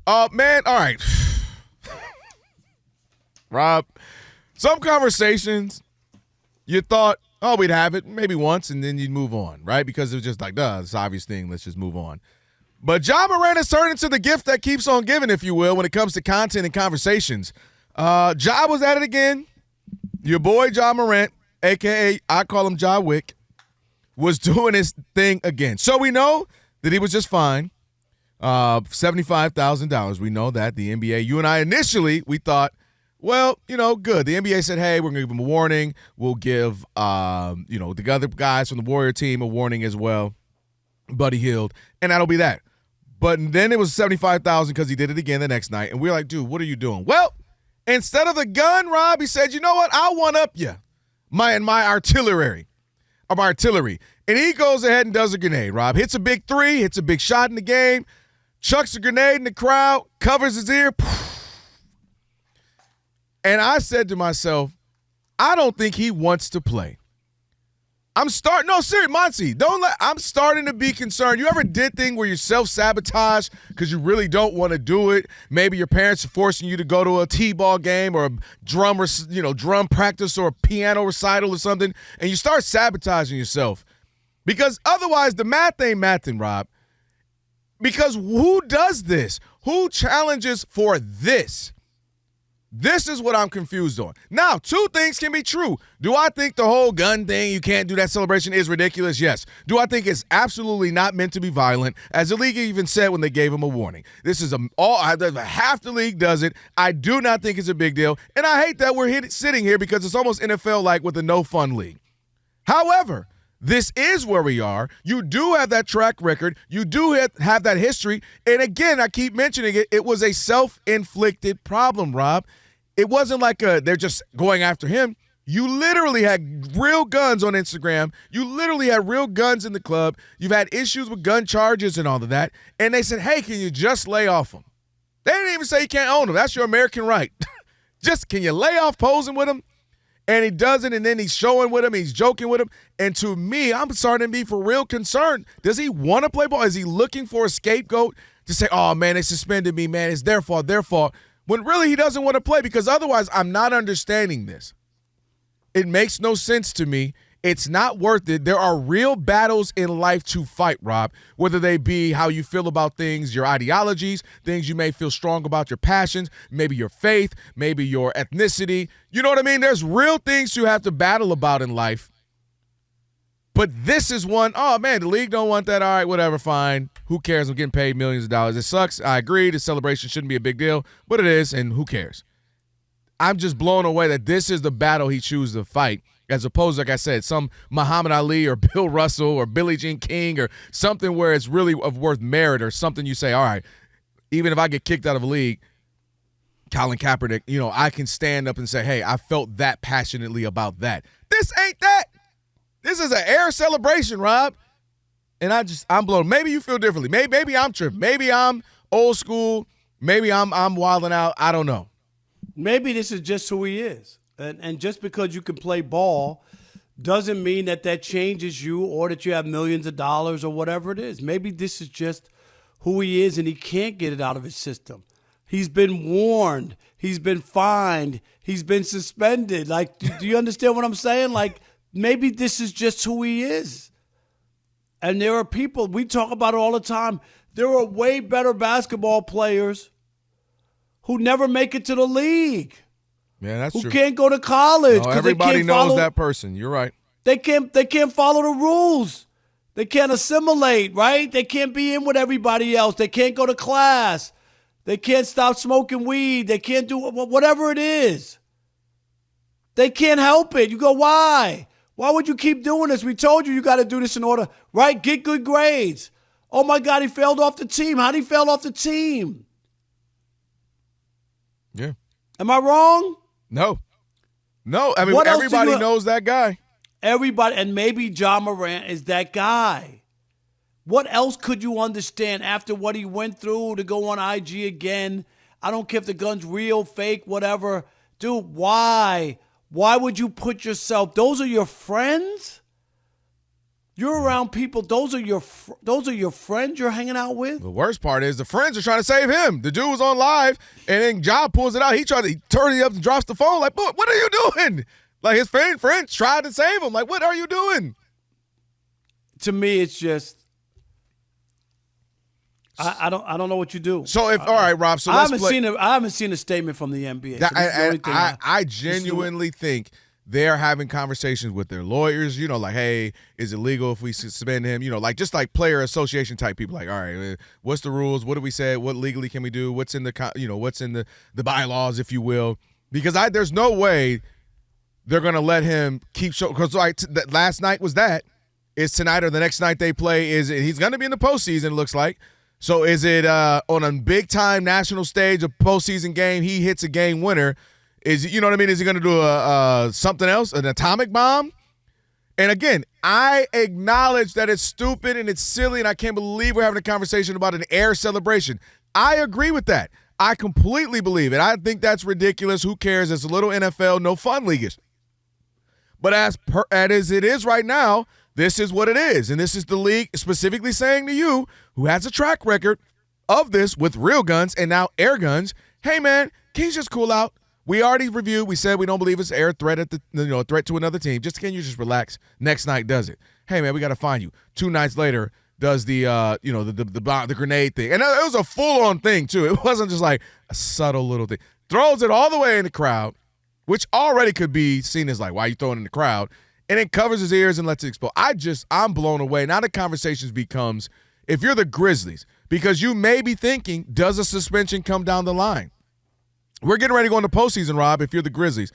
Man, all right. Rob, some conversations you thought, oh, we'd have it maybe once and then you'd move on, right? Because it was just like, duh, it's an obvious thing. Let's just move on. But Ja Morant has turned into the gift that keeps on giving, if you will, when it comes to content and conversations. Ja was at it again. Your boy Ja Morant, a.k.a. I call him Ja Wick, was doing his thing again. So we know that he was just fine. $75,000. We know that. The NBA, you and I initially, we thought, well, good. The NBA said, hey, we're going to give him a warning. We'll give, the other guys from the Warrior team a warning as well. Buddy Hield. And that'll be that. But then it was $75,000 because he did it again the next night. And we were like, dude, what are you doing? Well, instead of the gun, Rob, he said, you know what? I'll one-up you. My artillery. And he goes ahead and does a grenade, Rob. Hits a big three, hits a big shot in the game, chucks a grenade in the crowd, covers his ear. And I said to myself, I don't think he wants to play. I'm starting to be concerned. You ever did thing where you self-sabotage because you really don't want to do it? Maybe your parents are forcing you to go to a t-ball game or a drum practice or a piano recital or something, and you start sabotaging yourself. Because otherwise the math ain't mathing, Rob. Because who does this? Who challenges for this? This is what I'm confused on. Now, two things can be true. Do I think the whole gun thing, you can't do that celebration, is ridiculous? Yes. Do I think it's absolutely not meant to be violent? As the league even said when they gave him a warning. This is half the league does it. I do not think it's a big deal. And I hate that we're sitting here because it's almost NFL-like with a no-fun league. However, this is where we are. You do have that track record. You do have that history. And again, I keep mentioning it. It was a self-inflicted problem, Rob. It wasn't like they're just going after him. You literally had real guns on Instagram. You literally had real guns in the club. You've had issues with gun charges and all of that. And they said, hey, can you just lay off them? They didn't even say you can't own them. That's your American right. Just can you lay off posing with him? And he doesn't, and then he's showing with him. He's joking with him. And to me, I'm starting to be for real concerned. Does he want to play ball? Is he looking for a scapegoat to say, oh, man, they suspended me, man. It's their fault, when really he doesn't want to play, because otherwise I'm not understanding this. It makes no sense to me. It's not worth it. There are real battles in life to fight, Rob, whether they be how you feel about things, your ideologies, things you may feel strong about, your passions, maybe your faith, maybe your ethnicity. You know what I mean? There's real things you have to battle about in life. But this is one, oh, man, the league don't want that. All right, whatever, fine. Who cares? I'm getting paid millions of dollars. It sucks. I agree. The celebration shouldn't be a big deal, but it is, and who cares? I'm just blown away that this is the battle he chooses to fight, as opposed, like I said, some Muhammad Ali or Bill Russell or Billie Jean King or something where it's really of worth merit, or something you say, all right, even if I get kicked out of a league, Colin Kaepernick, I can stand up and say, hey, I felt that passionately about that. This ain't that. This is an air celebration, Rob. And I'm blown. Maybe you feel differently. Maybe I'm tripping. Maybe I'm old school. Maybe I'm wilding out. I don't know. Maybe this is just who he is. And just because you can play ball doesn't mean that changes you or that you have millions of dollars or whatever it is. Maybe this is just who he is and he can't get it out of his system. He's been warned. He's been fined. He's been suspended. Like, do you understand what I'm saying? Like, maybe this is just who he is. And there are people, we talk about it all the time, there are way better basketball players who never make it to the league. Yeah, that's true. Who can't go to college. No, everybody knows that person. You're right. They can't follow the rules. They can't assimilate, right? They can't be in with everybody else. They can't go to class. They can't stop smoking weed. They can't do whatever it is. They can't help it. You go, why? Why would you keep doing this? We told you got to do this in order, right? Get good grades. Oh, my God, he failed off the team. How did he fail off the team? Yeah. Am I wrong? No. I mean, everybody knows that guy. Everybody, and maybe Ja Morant is that guy. What else could you understand after what he went through to go on IG again? I don't care if the gun's real, fake, whatever. Dude, why? Why would you put yourself, those are your friends? You're around people. Those are your friends you're hanging out with. The worst part is the friends are trying to save him. The dude was on live, and then Ja pulls it out. He turns it up and drops the phone. Like, what are you doing? Like, his friends tried to save him. Like, what are you doing? To me, it's just I don't know what you do. So all right, Rob. So I haven't seen a statement from the NBA. I genuinely think they're having conversations with their lawyers, like, hey, is it legal if we suspend him? Like, just like player association type people, like, all right, what's the rules? What do we say? What legally can we do? What's in the bylaws, if you will? Because there's no way they're going to let him keep showing. Because last night was that. Is tonight or the next night they play? He's going to be in the postseason, it looks like. So is it on a big-time national stage, a postseason game, he hits a game winner? You know what I mean? Is he going to do something else, an atomic bomb? And again, I acknowledge that it's stupid and it's silly, and I can't believe we're having a conversation about an air celebration. I agree with that. I completely believe it. I think that's ridiculous. Who cares? It's a little NFL, no fun leaguish. But as it is right now, this is what it is. And this is the league specifically saying to you, who has a track record of this with real guns and now air guns, hey, man, can you just cool out? We already reviewed. We said we don't believe it's an air threat threat to another team. Can you just relax? Next night does it. Hey, man, we got to find you. 2 nights later does the grenade thing. And it was a full-on thing, too. It wasn't just like a subtle little thing. Throws it all the way in the crowd, which already could be seen as like, why are you throwing it in the crowd? And then covers his ears and lets it explode. I'm blown away. Now the conversation becomes, if you're the Grizzlies, because you may be thinking, does a suspension come down the line? We're getting ready to go into postseason, Rob, if you're the Grizzlies.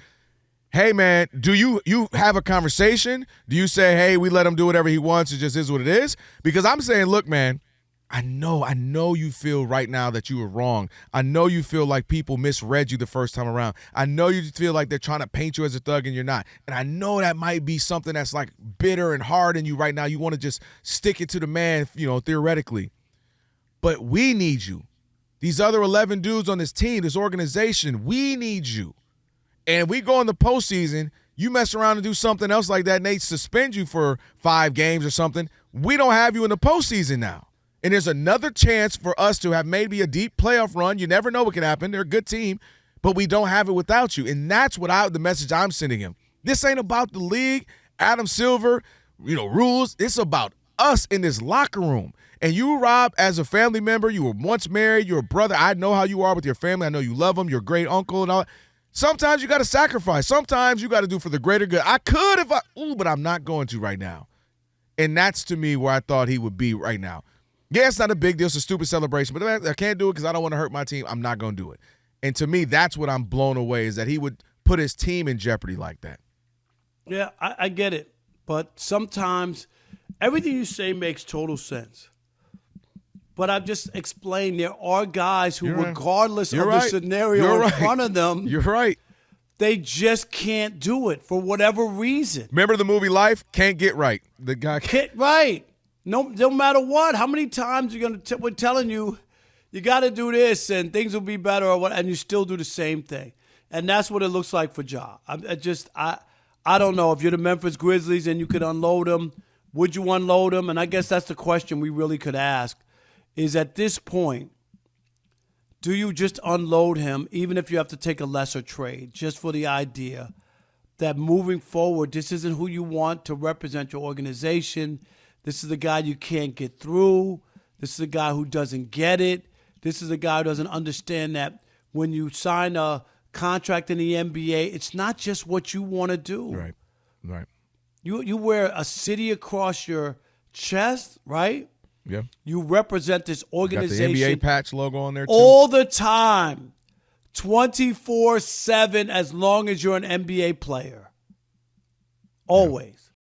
Hey, man, do you have a conversation? Do you say, hey, we let him do whatever he wants, it just is what it is? Because I'm saying, look, man, I know you feel right now that you were wrong. I know you feel like people misread you the first time around. I know you feel like they're trying to paint you as a thug and you're not. And I know that might be something that's like bitter and hard in you right now. You want to just stick it to the man, theoretically. But we need you. These other 11 dudes on this team, this organization, we need you. And we go in the postseason, you mess around and do something else like that, and they suspend you for 5 games or something. We don't have you in the postseason now. And there's another chance for us to have maybe a deep playoff run. You never know what can happen. They're a good team, but we don't have it without you. And that's the message I'm sending him. This ain't about the league, Adam Silver, rules. It's about us in this locker room. And you, Rob, as a family member, you were once married, you're a brother. I know how you are with your family. I know you love them. You're a great uncle and all. Sometimes you got to sacrifice. Sometimes you got to do for the greater good. I could but I'm not going to right now. And that's, to me, where I thought he would be right now. Yeah, it's not a big deal. It's a stupid celebration. But I can't do it because I don't want to hurt my team. I'm not going to do it. And to me, that's what I'm blown away, is that he would put his team in jeopardy like that. Yeah, I get it. But sometimes everything you say makes total sense. But I've just explained there are guys who, regardless of the scenario in front of them, you're right, they just can't do it for whatever reason. Remember the movie Life? Can't get right. The guy can't right. No matter what. How many times we're telling you, you got to do this and things will be better, or what, and you still do the same thing. And that's what it looks like for Ja. I don't know. If you're the Memphis Grizzlies and you could unload him, would you unload him? And I guess that's the question we really could ask. Is at this point, do you just unload him, even if you have to take a lesser trade, just for the idea that moving forward, this isn't who you want to represent your organization. This is the guy you can't get through. This is a guy who doesn't get it. This is a guy who doesn't understand that when you sign a contract in the NBA, it's not just what you want to do. Right. You wear a city across your chest, right? Yeah. You represent this organization. Got the NBA patch logo on there too. All the time. 24/7 as long as you're an NBA player. Always.